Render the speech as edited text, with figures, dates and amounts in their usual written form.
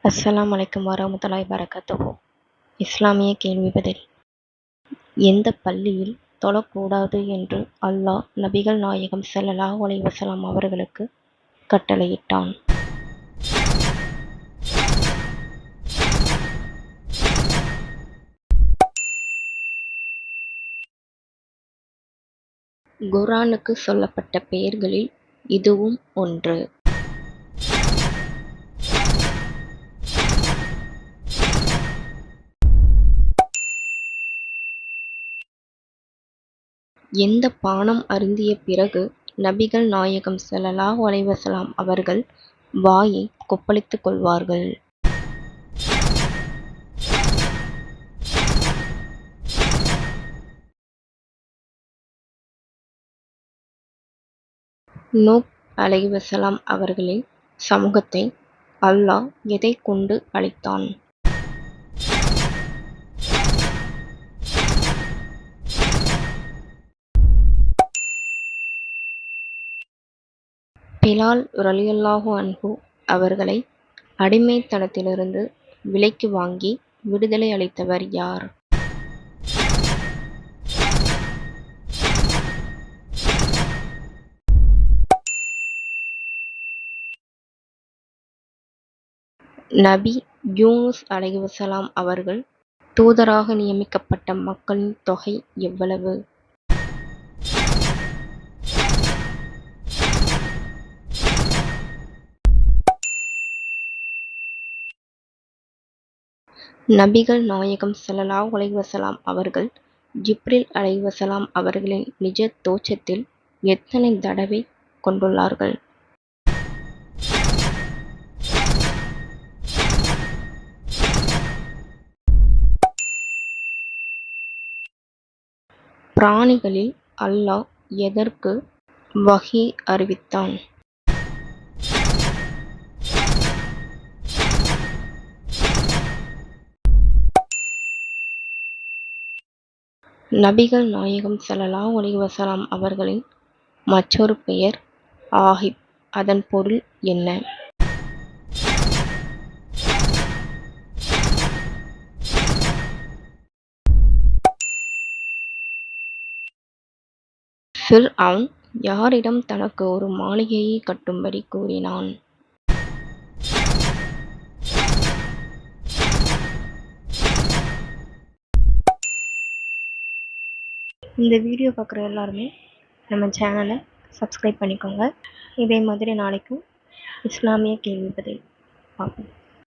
அஸ்ஸலாமு அலைக்கும் வரஹ்மத்துல்லாஹி வபரகாத்துஹு. இஸ்லாமிய கேள்வி பதில். எந்த பள்ளியில் தொழக்கூடாது என்று அல்லாஹ் நபிகள் நாயகம் ஸல்லல்லாஹு அலைஹி வஸல்லம் அவர்களுக்கு கட்டளையிட்டான்? குர்ஆனுக்கு சொல்லப்பட்ட பெயர்களில் இதுவும் ஒன்று. எந்த பானம் அருந்திய பிறகு நபிகள் நாயகம் ஸல்லல்லாஹு அலைஹி வஸல்லம் அவர்கள் வாயை கொப்பளித்துக் கொள்வார்கள்? நூஹ் அலைஹிஸ்ஸலாம் அவர்களின் சமூகத்தை அல்லாஹ் எதைக் கொண்டு அழித்தான்? பிலால் ரலியல்லாஹு அன்ஹு அவர்களை அடிமைத்தனத்திலிருந்து விலைக்கு வாங்கி விடுதலை அளித்தவர் யார்? நபி யூனுஸ் அலைஹிஸ்ஸலாம் அவர்கள் தூதராக நியமிக்கப்பட்ட மக்களின் தொகை எவ்வளவு? நபிகள் நாயகம் ஸல்லல்லாஹு அலைஹி வஸல்லம் அவர்கள் ஜிப்ரீல் அலைஹிஸ்ஸலாம் அவர்களின் நிஜ தோற்றத்தில் எத்தனை தடவை கொண்டுள்ளார்கள்? பிராணிகளில் அல்லாஹ் எதற்கு வஹீ அறிவித்தான்? நபிகள் நாயகம் ஸல்லல்லாஹு அலைஹி வஸல்லம் அவர்களின் மற்றொரு பெயர் ஆஹிப். அதன் பொருள் என்ன? ஃபிர்அவுன் யாரிடம் தனக்கு ஒரு மாளிகையை கட்டும்படி கூறினான்? இந்த வீடியோ பார்க்குற எல்லாருமே நம்ம சேனலை சப்ஸ்கிரைப் பண்ணிக்கோங்க. இதே மாதிரி நாளைக்கும் இஸ்லாமிய கேள்வி பதில் பார்ப்போம்.